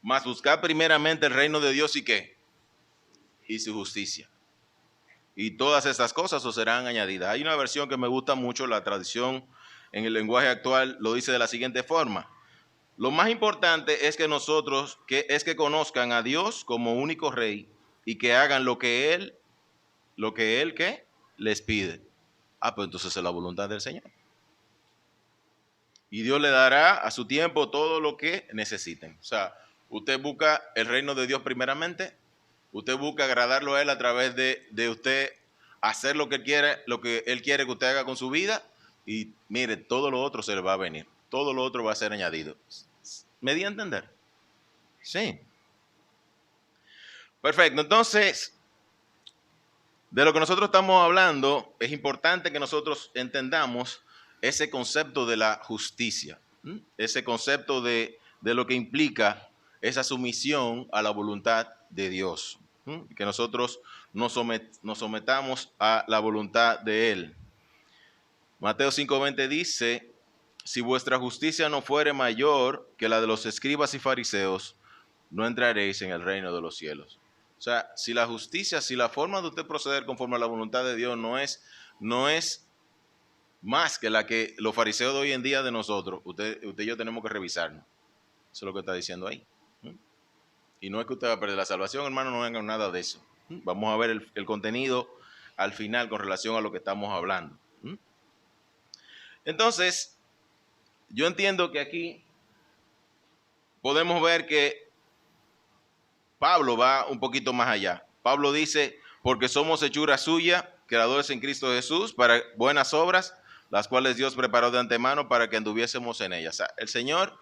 mas buscad primeramente el reino de Dios y ¿qué? Y su justicia. Y todas estas cosas os serán añadidas. Hay una versión que me gusta mucho, la tradición en el lenguaje actual lo dice de la siguiente forma. Lo más importante es que nosotros, que conozcan a Dios como único Rey y que hagan lo que Él ¿qué? Les pide. Pues entonces es la voluntad del Señor. Y Dios le dará a su tiempo todo lo que necesiten. O sea, usted busca el reino de Dios primeramente. Usted busca agradarlo a Él a través de usted hacer lo que Él quiere que usted haga con su vida. Y mire, todo lo otro se le va a venir. Todo lo otro va a ser añadido. ¿Me di a entender? Sí. Perfecto. Entonces, de lo que nosotros estamos hablando, es importante que nosotros entendamos ese concepto de la justicia. Ese concepto de lo que implica esa sumisión a la voluntad de Dios. Que nosotros nos sometamos a la voluntad de Él. Mateo 5:20 dice, si vuestra justicia no fuere mayor que la de los escribas y fariseos, no entraréis en el reino de los cielos. O sea, si la justicia, si la forma de usted proceder conforme a la voluntad de Dios no es más que la que los fariseos de hoy en día de nosotros, usted y yo tenemos que revisarnos. Eso es lo que está diciendo ahí. Y no es que usted va a perder la salvación, hermano, no venga nada de eso. Vamos a ver el contenido al final con relación a lo que estamos hablando. Entonces, yo entiendo que aquí podemos ver que Pablo va un poquito más allá. Pablo dice, porque somos hechura suya, creadores en Cristo Jesús, para buenas obras, las cuales Dios preparó de antemano para que anduviésemos en ellas. O sea, el Señor,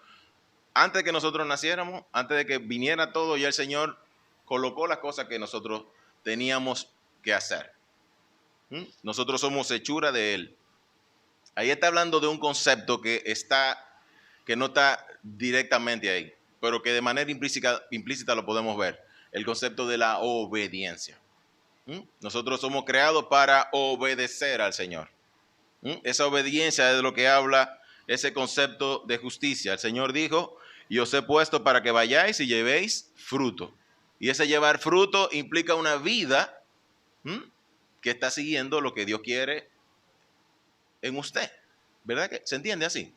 antes de que nosotros naciéramos, antes de que viniera todo, ya el Señor colocó las cosas que nosotros teníamos que hacer. Nosotros somos hechura de Él. Ahí está hablando de un concepto que no está directamente ahí, pero que de manera implícita lo podemos ver. El concepto de la obediencia. Nosotros somos creados para obedecer al Señor. Esa obediencia es de lo que habla ese concepto de justicia. El Señor dijo, y os he puesto para que vayáis y llevéis fruto. Y ese llevar fruto implica una vida que está siguiendo lo que Dios quiere en usted. ¿Verdad que se entiende así?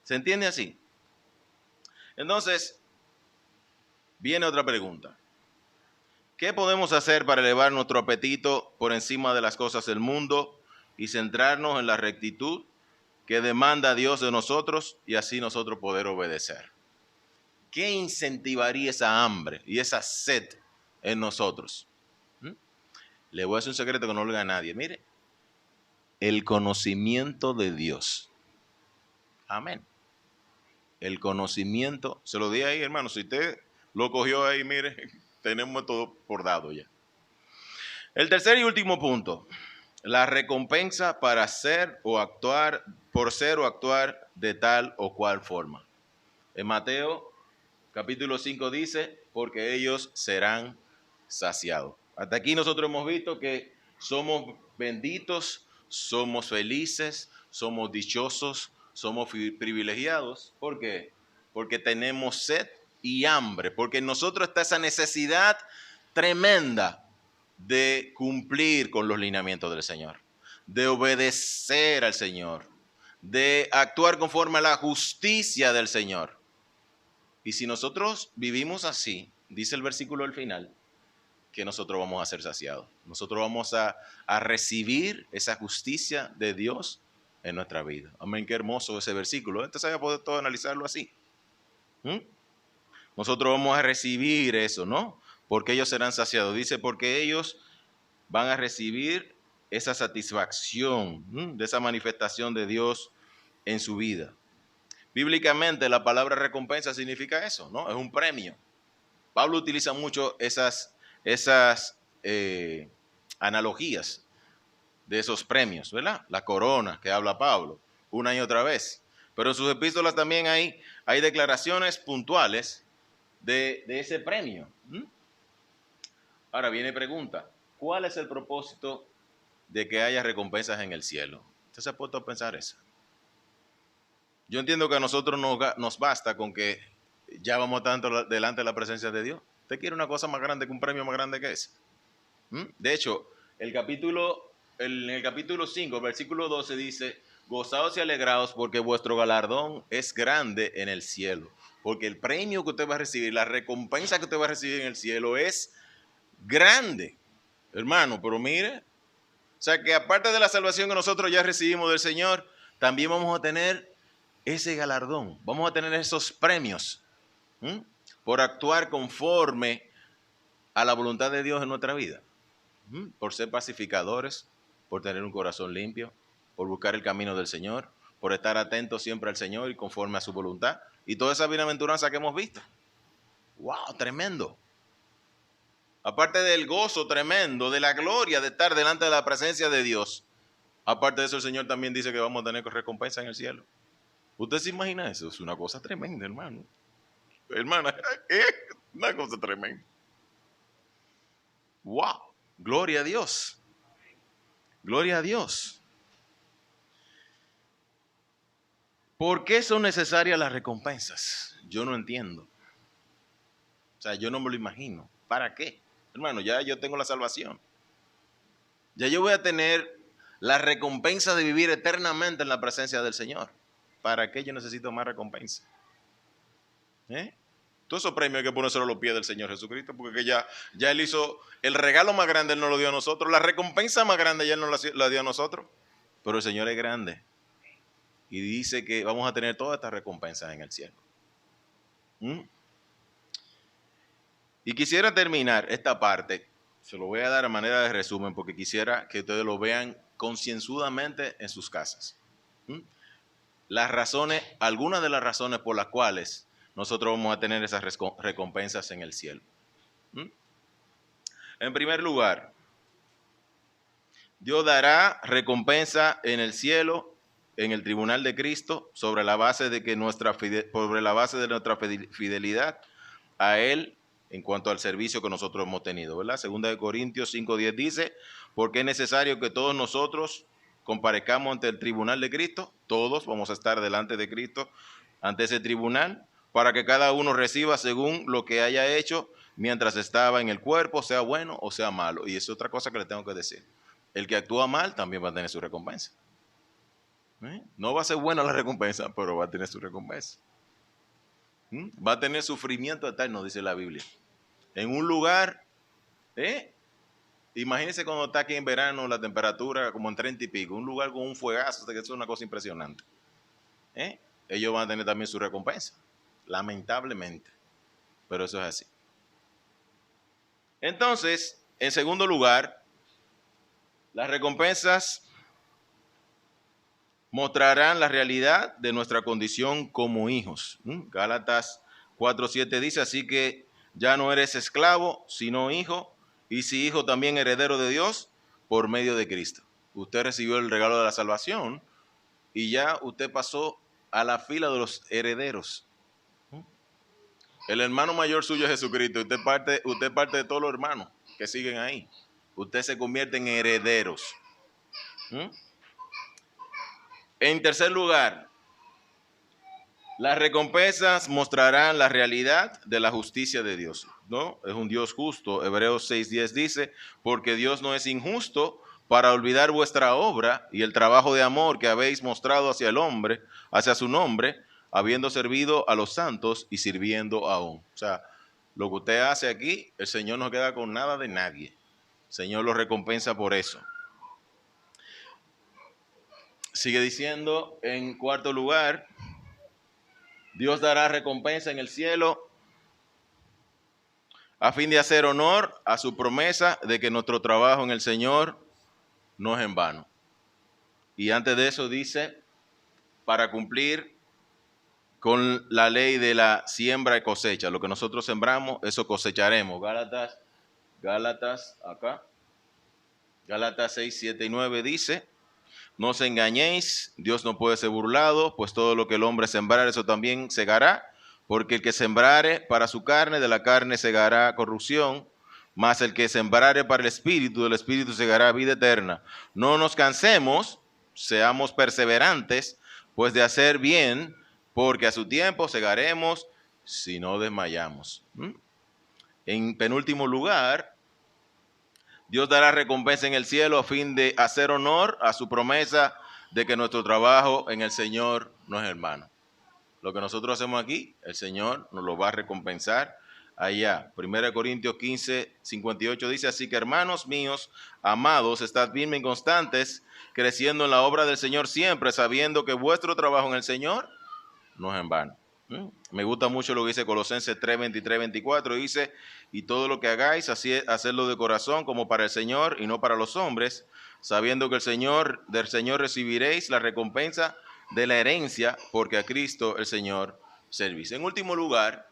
¿Se entiende así? Entonces, viene otra pregunta. ¿Qué podemos hacer para elevar nuestro apetito por encima de las cosas del mundo y centrarnos en la rectitud que demanda Dios de nosotros y así nosotros poder obedecer? ¿Qué incentivaría esa hambre y esa sed en nosotros? Le voy a hacer un secreto que no lo diga a nadie. Mire, el conocimiento de Dios. Amén. El conocimiento, se lo di ahí, hermano, si usted lo cogió ahí, mire, tenemos todo por dado ya. El tercer y último punto, la recompensa para ser o actuar, por ser o actuar de tal o cual forma. En Mateo capítulo 5 dice, porque ellos serán saciados. Hasta aquí nosotros hemos visto que somos benditos, somos felices, somos dichosos, somos privilegiados. ¿Por qué? Porque tenemos sed y hambre, porque en nosotros está esa necesidad tremenda de cumplir con los lineamientos del Señor, de obedecer al Señor, de actuar conforme a la justicia del Señor. Y si nosotros vivimos así, dice el versículo al final, que nosotros vamos a ser saciados. Nosotros vamos a recibir esa justicia de Dios en nuestra vida. Amén, qué hermoso ese versículo. Entonces voy a poder todo analizarlo así. Nosotros vamos a recibir eso, ¿no? Porque ellos serán saciados. Dice, porque ellos van a recibir esa satisfacción de esa manifestación de Dios en su vida. Bíblicamente la palabra recompensa significa eso, ¿no? Es un premio. Pablo utiliza mucho esas analogías de esos premios, ¿verdad? La corona que habla Pablo una y otra vez. Pero en sus epístolas también hay declaraciones puntuales de ese premio. Ahora viene pregunta, ¿cuál es el propósito de que haya recompensas en el cielo? ¿Usted se ha puesto a pensar eso? Yo entiendo que a nosotros nos basta con que ya vamos tanto delante de la presencia de Dios. ¿Usted quiere una cosa más grande que un premio más grande que ese? De hecho, en el capítulo 5, versículo 12 dice, gozaos y alegraos porque vuestro galardón es grande en el cielo. Porque el premio que usted va a recibir, la recompensa que usted va a recibir en el cielo es grande. Hermano, pero mire, o sea que aparte de la salvación que nosotros ya recibimos del Señor, también vamos a tener ese galardón, vamos a tener esos premios por actuar conforme a la voluntad de Dios en nuestra vida, por ser pacificadores, por tener un corazón limpio, por buscar el camino del Señor, por estar atentos siempre al Señor y conforme a su voluntad, y toda esa bienaventuranza que hemos visto. ¡Wow! Tremendo. Aparte del gozo tremendo, de la gloria de estar delante de la presencia de Dios, aparte de eso el Señor también dice que vamos a tener recompensa en el cielo. ¿Usted se imagina eso? Es una cosa tremenda, hermano. Hermana, es una cosa tremenda. ¡Wow! Gloria a Dios. Gloria a Dios. ¿Por qué son necesarias las recompensas? Yo no entiendo. O sea, yo no me lo imagino. ¿Para qué? Hermano, ya yo tengo la salvación. Ya yo voy a tener la recompensa de vivir eternamente en la presencia del Señor. ¿Para qué yo necesito más recompensa? Todos esos premios hay que ponérselo a los pies del Señor Jesucristo, porque ya Él hizo el regalo más grande, Él nos lo dio a nosotros, la recompensa más grande ya Él nos la dio a nosotros, pero el Señor es grande y dice que vamos a tener todas estas recompensas en el cielo. Y quisiera terminar esta parte, se lo voy a dar a manera de resumen, porque quisiera que ustedes lo vean concienzudamente en sus casas. Las razones, algunas de las razones por las cuales nosotros vamos a tener esas recompensas en el cielo. En primer lugar, Dios dará recompensa en el cielo, en el tribunal de Cristo, sobre la base de nuestra fidelidad a Él en cuanto al servicio que nosotros hemos tenido, ¿verdad? Segunda de Corintios 5:10 dice, porque es necesario que todos nosotros comparezcamos ante el tribunal de Cristo, todos vamos a estar delante de Cristo, ante ese tribunal, para que cada uno reciba según lo que haya hecho mientras estaba en el cuerpo, sea bueno o sea malo. Y es otra cosa que le tengo que decir. El que actúa mal también va a tener su recompensa. No va a ser buena la recompensa, pero va a tener su recompensa. Va a tener sufrimiento eterno, dice la Biblia. En un lugar, imagínense cuando está aquí en verano la temperatura como en 30 y pico, un lugar con un fuegazo, que es una cosa impresionante. Ellos van a tener también su recompensa, lamentablemente, pero eso es así. Entonces, en segundo lugar, las recompensas mostrarán la realidad de nuestra condición como hijos. Gálatas 4:7 dice, así que ya no eres esclavo, sino hijo, y si hijo también heredero de Dios por medio de Cristo. Usted recibió el regalo de la salvación y ya usted pasó a la fila de los herederos. El hermano mayor suyo es Jesucristo. Usted parte de todos los hermanos que siguen ahí. Usted se convierte en herederos. En tercer lugar, las recompensas mostrarán la realidad de la justicia de Dios, ¿no? Es un Dios justo. Hebreos 6:10 dice, porque Dios no es injusto para olvidar vuestra obra y el trabajo de amor que habéis mostrado hacia el hombre, hacia su nombre, habiendo servido a los santos y sirviendo aún. O sea, lo que usted hace aquí, el Señor no queda con nada de nadie. El Señor lo recompensa por eso. Sigue diciendo, en cuarto lugar, Dios dará recompensa en el cielo a fin de hacer honor a su promesa de que nuestro trabajo en el Señor no es en vano. Y antes de eso dice, para cumplir con la ley de la siembra y cosecha. Lo que nosotros sembramos, eso cosecharemos. Gálatas 6, 7 y 9 dice, no os engañéis, Dios no puede ser burlado, pues todo lo que el hombre sembrare, eso también segará, porque el que sembrare para su carne, de la carne segará corrupción, mas el que sembrare para el Espíritu, del Espíritu segará vida eterna. No nos cansemos, seamos perseverantes, pues de hacer bien, porque a su tiempo segaremos si no desmayamos. En penúltimo lugar, Dios dará recompensa en el cielo a fin de hacer honor a su promesa de que nuestro trabajo en el Señor no es en vano. Lo que nosotros hacemos aquí, el Señor nos lo va a recompensar allá. 1 Corintios 15, 58 dice, así que hermanos míos, amados, estad firmes y constantes, creciendo en la obra del Señor siempre, sabiendo que vuestro trabajo en el Señor no es en vano. Me gusta mucho lo que dice Colosenses 3, 23, 24, dice, y todo lo que hagáis, hacedlo de corazón como para el Señor y no para los hombres, sabiendo que del Señor recibiréis la recompensa de la herencia, porque a Cristo el Señor servís. En último lugar,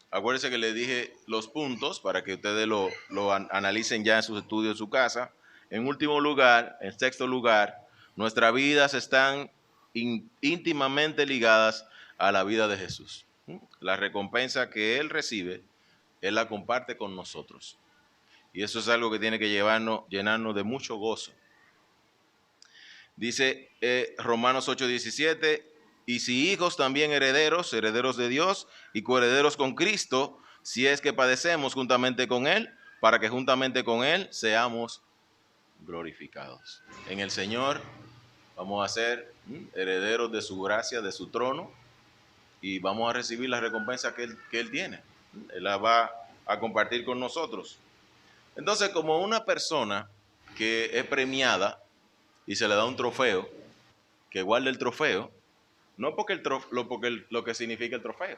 acuérdense que les dije los puntos para que ustedes lo analicen ya en sus estudios en su casa. En último lugar, en sexto lugar, nuestras vidas están íntimamente ligadas a la vida de Jesús. La recompensa que Él recibe, Él la comparte con nosotros. Y eso es algo que tiene que llenarnos de mucho gozo. Dice Romanos 8:17, y si hijos también herederos, herederos de Dios y coherederos con Cristo, si es que padecemos juntamente con Él, para que juntamente con Él seamos glorificados. En el Señor vamos a ser herederos de su gracia, de su trono, y vamos a recibir la recompensa que Él tiene. Él la va a compartir con nosotros. Entonces, como una persona que es premiada y se le da un trofeo, que guarda el trofeo, no porque lo que significa el trofeo,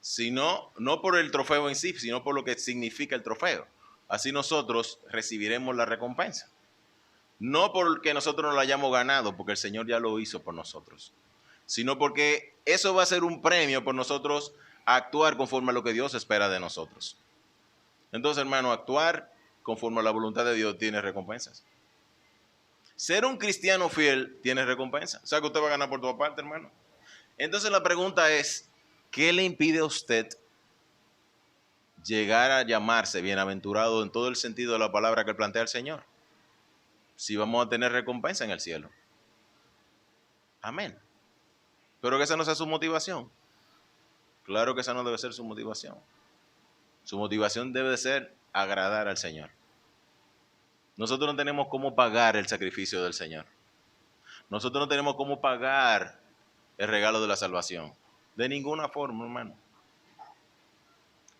sino no por el trofeo en sí, sino por lo que significa el trofeo. Así nosotros recibiremos la recompensa. No porque nosotros no la hayamos ganado, porque el Señor ya lo hizo por nosotros, sino porque eso va a ser un premio por nosotros actuar conforme a lo que Dios espera de nosotros. Entonces, hermano, actuar conforme a la voluntad de Dios tiene recompensas. Ser un cristiano fiel tiene recompensa. O sea que usted va a ganar por toda parte, hermano. Entonces la pregunta es, ¿qué le impide a usted llegar a llamarse bienaventurado en todo el sentido de la palabra que plantea el Señor? Si vamos a tener recompensa en el cielo. Amén. Pero que esa no sea su motivación. Claro que esa no debe ser su motivación. Su motivación debe de ser agradar al Señor. Nosotros no tenemos cómo pagar el sacrificio del Señor. Nosotros no tenemos cómo pagar el regalo de la salvación. De ninguna forma, hermano.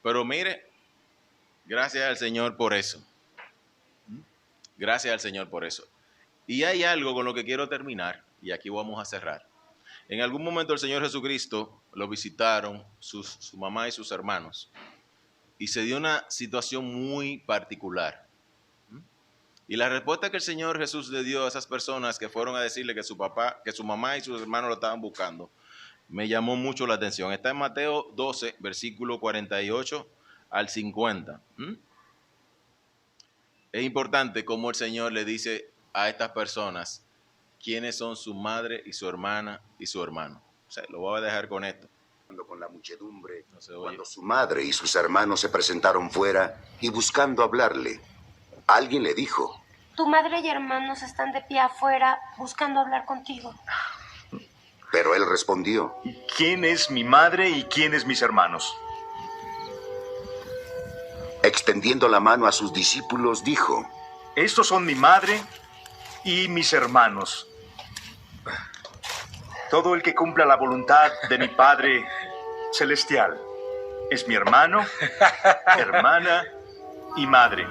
Pero mire, gracias al Señor por eso. Gracias al Señor por eso. Y hay algo con lo que quiero terminar, y aquí vamos a cerrar. En algún momento el Señor Jesucristo lo visitaron su mamá y sus hermanos, y se dio una situación muy particular. Y la respuesta que el Señor Jesús le dio a esas personas que fueron a decirle que su papá, que su mamá y sus hermanos lo estaban buscando, me llamó mucho la atención. Está en Mateo 12, versículo 48 al 50. Es importante cómo el Señor le dice a estas personas quiénes son su madre y su hermana y su hermano. O sea, lo voy a dejar con esto. Con la muchedumbre, No se oye. cuando su madre y sus hermanos se presentaron fuera y buscando hablarle, alguien le dijo: Tu madre y hermanos están de pie afuera buscando hablar contigo. Pero él respondió: ¿Quién es mi madre y quiénes mis hermanos? Extendiendo la mano a sus discípulos, dijo: Estos son mi madre y mis hermanos. Todo el que cumpla la voluntad de mi Padre Celestial es mi hermano, hermana y madre.